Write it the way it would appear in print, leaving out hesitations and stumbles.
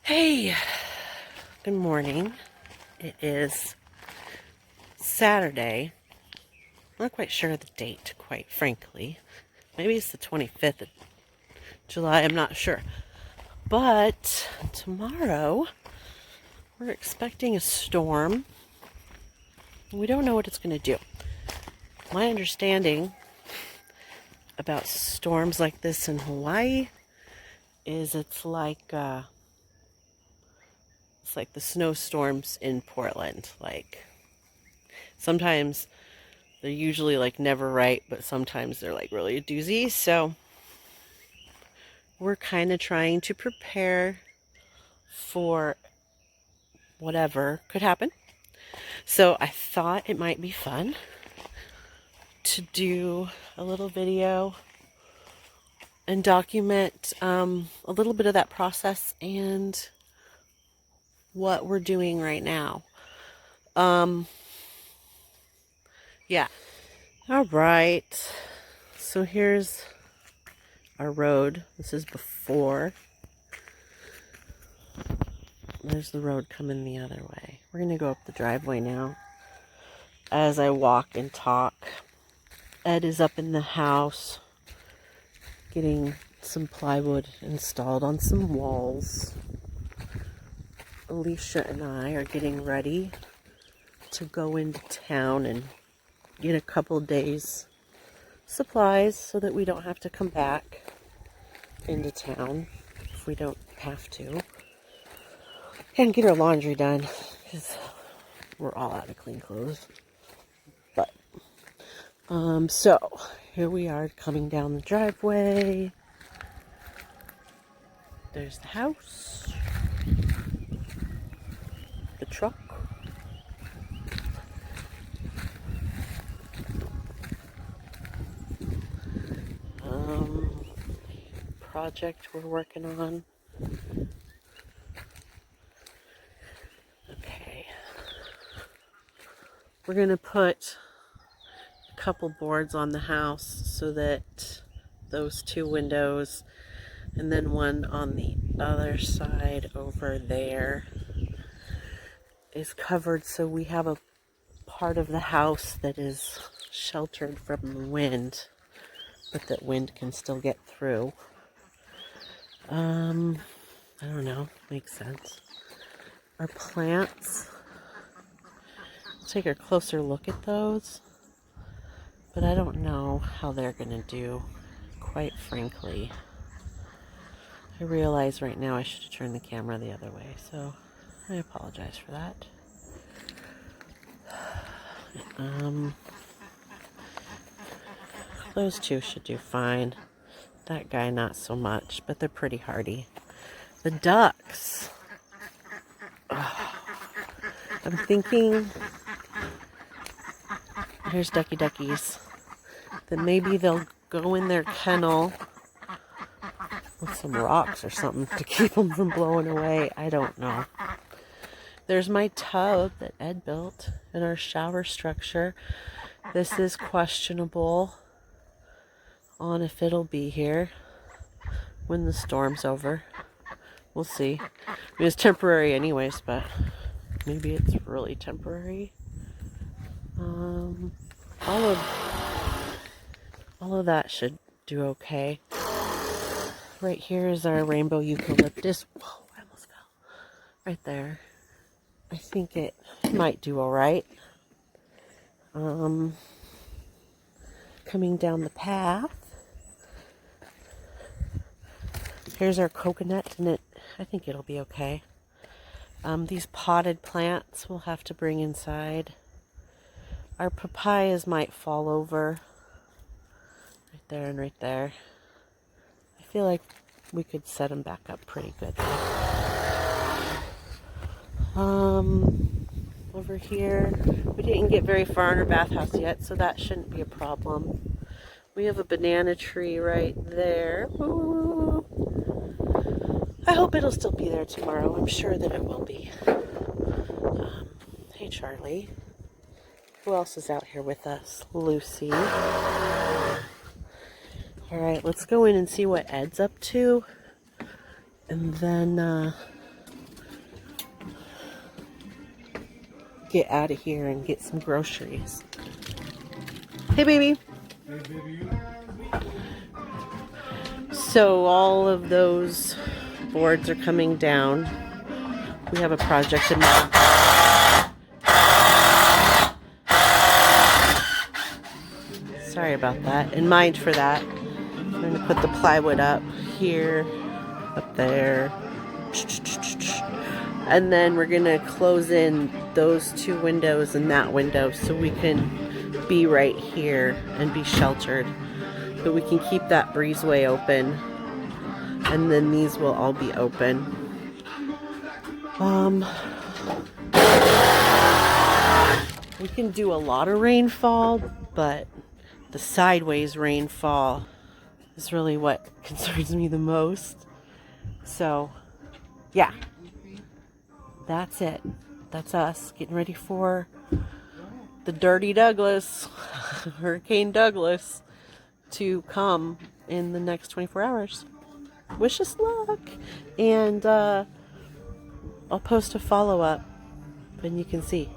Hey, good morning. It is Saturday. I'm not quite sure of the date, quite frankly. Maybe it's the 25th of July, I'm not sure. But tomorrow, we're expecting a storm. We don't know what it's going to do. My understanding about storms like this in Hawaii is it's like the snowstorms in Portland. Like sometimes they're usually like never right, but sometimes they're like really a doozy. So we're kind of trying to prepare for whatever could happen. So I thought it might be fun to do a little video and document a little bit of that process and what we're doing right now. Yeah. All right. So here's our road. This is before. There's the road coming the other way. We're going to go up the driveway now as I walk and talk. Ed is up in the house getting some plywood installed on some walls. Alicia and I are getting ready to go into town and get a couple days supplies so that we don't have to come back into town if we don't have to. And get our laundry done because we're all out of clean clothes. But so here we are coming down the driveway. There's the house, the truck, project we're working on. Okay, we're gonna put a couple boards on the house so that those two windows and then one on the other side over there is covered, so we have a part of the house that is sheltered from the wind, but that wind can still get through. I don't know, makes sense. Our plants, we'll take a closer look at those, but I don't know how they're gonna do, quite frankly. I realize right now I should have turned the camera the other way, so I apologize for that. Those two should do fine. That guy not so much, but they're pretty hardy. The ducks. I'm thinking, here's duckies, that maybe they'll go in their kennel with some rocks or something to keep them from blowing away. I don't know. There's my tub that Ed built in our shower structure. This is questionable on if it'll be here when the storm's over. We'll see. I mean, it's temporary anyways, but maybe it's really temporary. All of that should do okay. Right here is our rainbow eucalyptus. Whoa, I almost fell. Right there. I think it might do all right. Coming down the path. Here's our coconut, and I think it'll be okay. These potted plants we'll have to bring inside. Our papayas might fall over. Right there and right there. I feel like we could set them back up pretty good. Over here, we didn't get very far in our bathhouse yet, so that shouldn't be a problem. We have a banana tree right there. Ooh. I hope it'll still be there tomorrow. I'm sure that it will be. Hey, Charlie. Who else is out here with us? Lucy. Alright, let's go in and see what Ed's up to. And then get out of here and get some groceries. Hey, baby. Hey, baby. So all of those boards are coming down. We have a project in mind. Sorry about that. In mind for that. I'm going to put the plywood up here, up there. And then we're going to close in those two windows and that window so we can be right here and be sheltered. But we can keep that breezeway open. And then these will all be open. We can do a lot of rainfall, but the sideways rainfall is really what concerns me the most. So, yeah. That's it. That's us getting ready for the Dirty Douglas, Hurricane Douglas, to come in the next 24 hours. Wish us luck. And I'll post a follow-up and you can see.